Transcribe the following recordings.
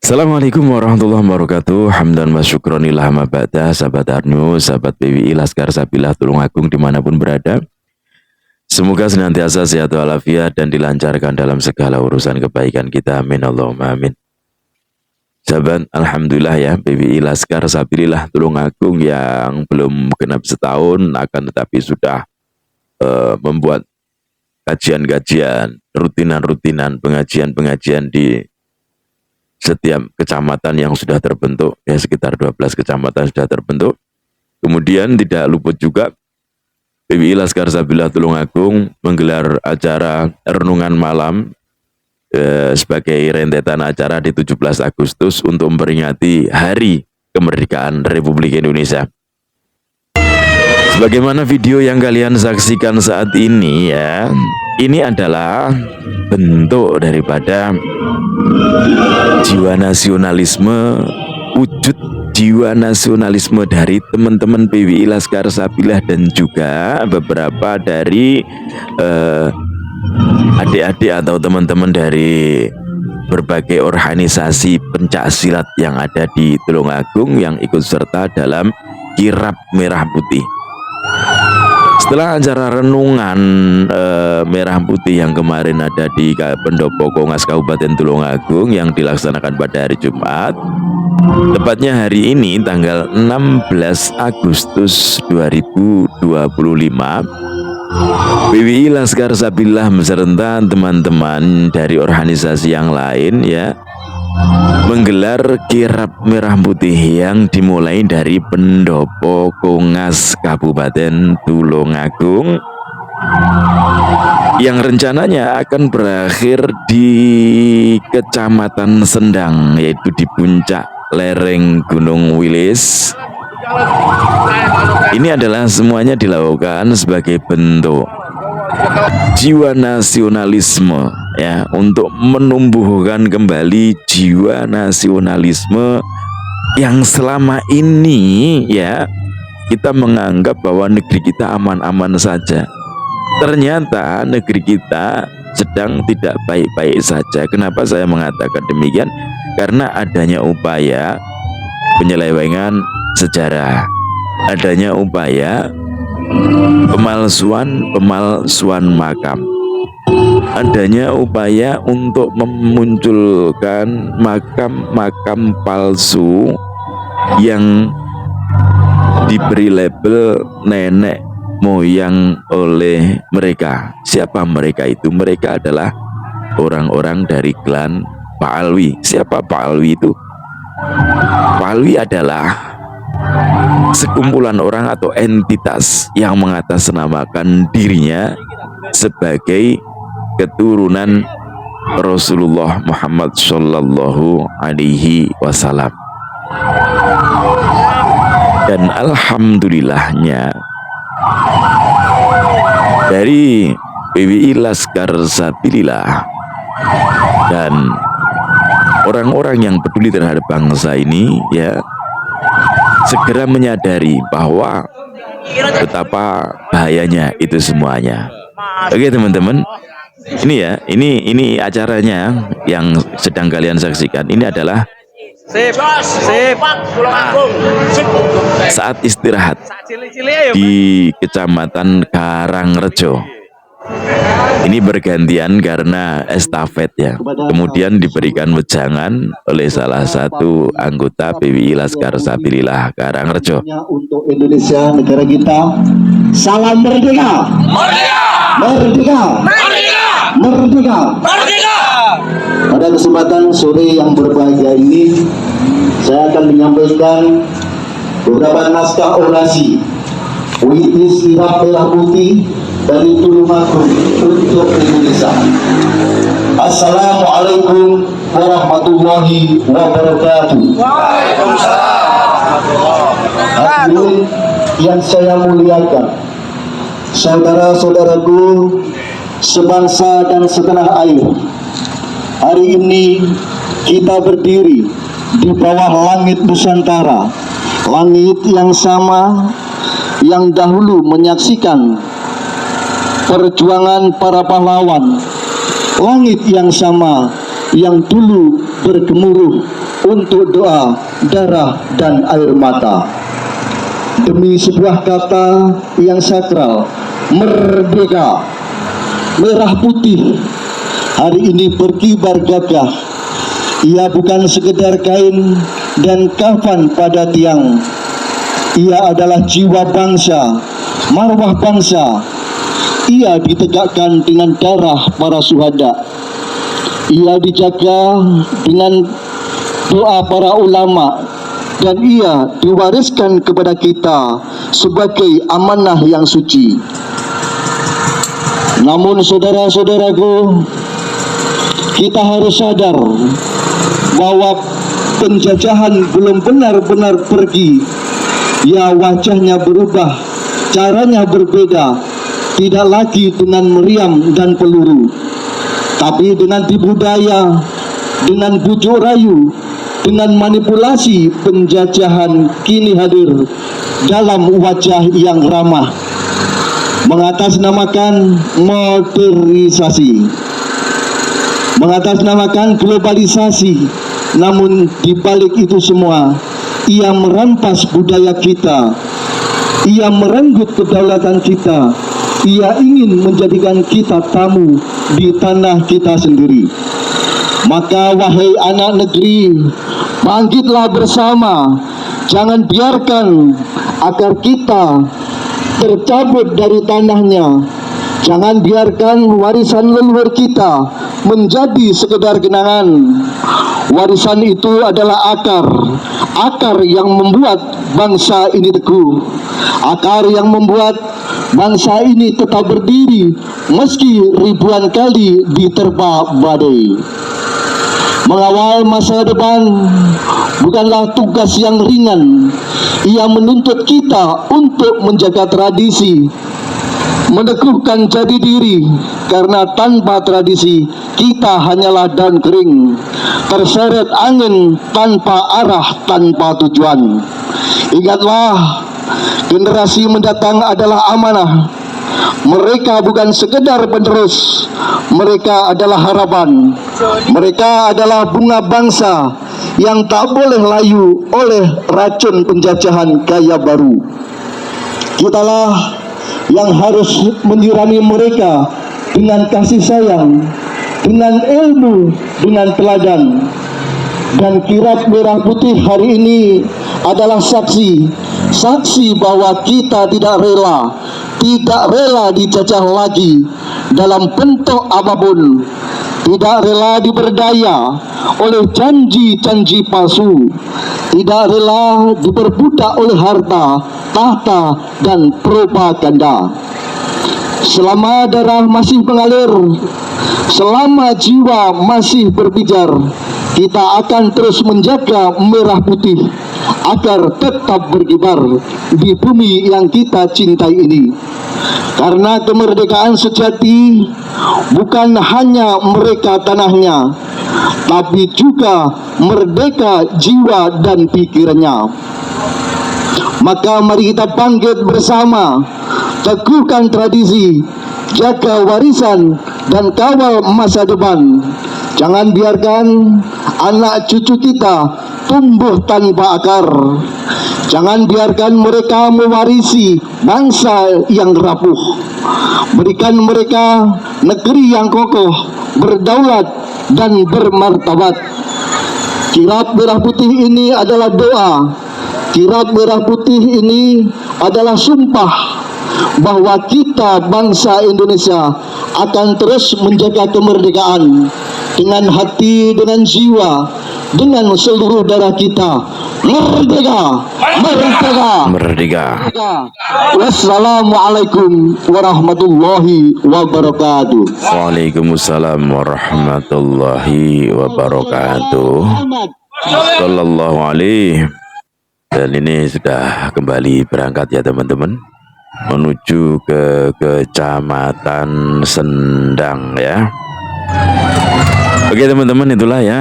Assalamualaikum warahmatullahi wabarakatuh. Hamdan wa syukronillah ma ba'da. Sahabat Arnu, sahabat PWI Laskar Sabilah Tulungagung dimanapun berada, semoga senantiasa sehat walafiat dan dilancarkan dalam segala urusan kebaikan kita. Amin Allahumma amin. Sahabat, alhamdulillah ya, PWI Laskar Sabilah Tulungagung yang belum genap setahun akan tetapi sudah membuat kajian-kajian, rutinan-rutinan, pengajian-pengajian di setiap kecamatan yang sudah terbentuk, ya sekitar 12 kecamatan sudah terbentuk. Kemudian tidak luput juga PWI Laskar Sabilah Tulungagung menggelar acara renungan malam sebagai rentetan acara di 17 Agustus untuk memperingati Hari Kemerdekaan Republik Indonesia. Sebagaimana video yang kalian saksikan saat ini ya, ini adalah bentuk daripada jiwa nasionalisme, wujud jiwa nasionalisme dari teman-teman PWI Laskar Sabilah dan juga beberapa dari adik-adik atau teman-teman dari berbagai organisasi pencak silat yang ada di Tulungagung yang ikut serta dalam kirab merah putih. Setelah acara renungan merah putih yang kemarin ada di Pendopo Kongas Kabupaten Tulungagung yang dilaksanakan pada hari Jumat, tepatnya hari ini tanggal 16 Agustus 2025, PWI Laskar Sabilah beserta teman-teman dari organisasi yang lain ya menggelar kirab merah putih yang dimulai dari Pendopo Kongas Kabupaten Tulungagung yang rencananya akan berakhir di Kecamatan Sendang, yaitu di puncak lereng Gunung Wilis. Ini adalah semuanya dilakukan sebagai bentuk jiwa nasionalisme ya, untuk menumbuhkan kembali jiwa nasionalisme yang selama ini ya kita menganggap bahwa negeri kita aman-aman saja. Ternyata negeri kita sedang tidak baik-baik saja. Kenapa saya mengatakan demikian? Karena adanya upaya penyelewengan sejarah, adanya upaya pemalsuan makam, adanya upaya untuk memunculkan makam-makam palsu yang diberi label nenek moyang oleh mereka. Siapa mereka itu? Mereka adalah orang-orang dari klan Pak Alwi. Siapa Pak Alwi itu? Pak Alwi adalah sekumpulan orang atau entitas yang mengatasnamakan dirinya sebagai keturunan Rasulullah Muhammad Shallallahu Alaihi Wasallam. Dan alhamdulillahnya dari PWI Laskar Sabilah dan orang-orang yang peduli terhadap bangsa ini ya segera menyadari bahwa betapa bahayanya itu semuanya. Oke teman-teman, ini ya, ini acaranya yang sedang kalian saksikan. Ini adalah saat istirahat di Kecamatan Karangrejo. Ini bergantian karena estafet ya. Kemudian diberikan wejangan oleh salah satu anggota PWI Laskar Sabilah Karangrejo. Untuk Indonesia negara kita, salam merdeka, merdeka, merdeka, merdeka, merdeka, merdeka. Pada kesempatan sore yang berbahagia ini, saya akan menyampaikan beberapa naskah orasi puitis kirab merah putih dari Tulungagung untuk Indonesia. Assalamualaikum warahmatullahi wabarakatuh. Hadirin yang saya muliakan, saudara-saudaraku sebangsa dan setanah air, hari ini kita berdiri di bawah langit Nusantara, langit yang sama yang dahulu menyaksikan perjuangan para pahlawan, langit yang sama yang dulu bergemuruh untuk doa, darah, dan air mata. Demi sebuah kata yang sakral, merdeka, merah putih hari ini berkibar gagah. Ia bukan sekedar kain dan kafan pada tiang. Ia adalah jiwa bangsa, marwah bangsa. Ia ditegakkan dengan darah para syuhada. Ia dijaga dengan doa para ulama, dan ia diwariskan kepada kita sebagai amanah yang suci. Namun saudara-saudaraku, kita harus sadar bahwa penjajahan belum benar-benar pergi. Ya, wajahnya berubah, caranya berbeda, tidak lagi dengan meriam dan peluru, tapi dengan tipu daya, dengan bujuk rayu, dengan manipulasi. Penjajahan kini hadir dalam wajah yang ramah, mengatasnamakan modernisasi, mengatasnamakan globalisasi. Namun di balik itu semua, ia merampas budaya kita, ia merenggut kedaulatan kita, ia ingin menjadikan kita tamu di tanah kita sendiri. Maka wahai anak negeri, bangkitlah bersama. Jangan biarkan agar kita tercabut dari tanahnya. Jangan biarkan warisan leluhur kita menjadi sekedar kenangan. Warisan itu adalah akar yang membuat bangsa ini teguh, akar yang membuat bangsa ini tetap berdiri meski ribuan kali diterpa badai. Mengawal masa depan bukanlah tugas yang ringan. Ia menuntut kita untuk menjaga tradisi, meneguhkan jati diri, karena tanpa tradisi kita hanyalah daun kering, terseret angin tanpa arah, tanpa tujuan. Ingatlah, generasi mendatang adalah amanah. Mereka bukan sekedar penerus, mereka adalah harapan. Mereka adalah bunga bangsa yang tak boleh layu oleh racun penjajahan gaya baru. Kitalah yang harus menyirami mereka dengan kasih sayang, dengan ilmu, dengan teladan. Dan kirap merah putih hari ini adalah saksi bahwa kita tidak rela dijajah lagi dalam bentuk apapun, tidak rela diberdaya oleh janji-janji palsu, tidak rela diperbudak oleh harta, tahta, dan propaganda. Selama darah masih mengalir, selama jiwa masih berpijar, kita akan terus menjaga merah putih agar tetap berkibar di bumi yang kita cintai ini. Karena kemerdekaan sejati bukan hanya mereka tanahnya, tapi juga merdeka jiwa dan pikirannya. Maka mari kita bangkit bersama, teguhkan tradisi, jaga warisan, dan kawal masa depan. Jangan biarkan anak cucu kita tumbuh tanpa akar. Jangan biarkan mereka mewarisi bangsa yang rapuh. Berikan mereka negeri yang kokoh, berdaulat, dan bermartabat. Kirap merah putih ini adalah doa. Kirap merah putih ini adalah sumpah bahwa kita bangsa Indonesia akan terus menjaga kemerdekaan dengan hati, dengan jiwa, dengan seluruh darah kita. Merdeka, merdeka, Merdeka. Wassalamualaikum warahmatullahi wabarakatuh. Waalaikumsalam warahmatullahi wabarakatuh. Sallallahu alaihi. Dan ini sudah kembali berangkat ya teman-teman, menuju ke Kecamatan Sendang ya. Oke teman-teman, itulah ya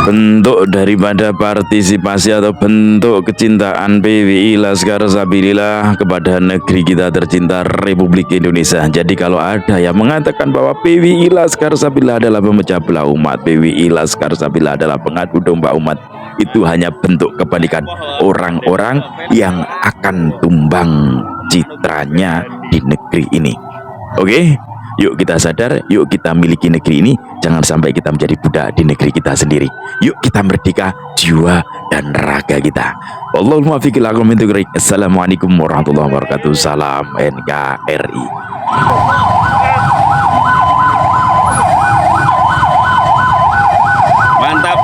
bentuk daripada partisipasi atau bentuk kecintaan PWI Laskar Sabilillah kepada negeri kita tercinta Republik Indonesia. Jadi kalau ada yang mengatakan bahwa PWI Laskar Sabilillah adalah pemecah belah umat, PWI Laskar Sabilillah adalah pengadu domba umat, itu hanya bentuk kepanikan orang-orang yang akan tumbang citranya di negeri ini. Oke? Yuk kita sadar, yuk kita miliki negeri ini. Jangan sampai kita menjadi budak di negeri kita sendiri. Yuk kita merdeka jiwa dan raga kita. Allahumma fiqil aqwam min tuqrik. Assalamualaikum warahmatullahi wabarakatuh. Salam NKRI. Mantap.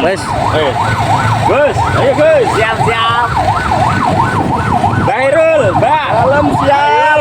Gus, Gus, ayo Gus. siap-siap. Bairul, Mbak. Salam siap.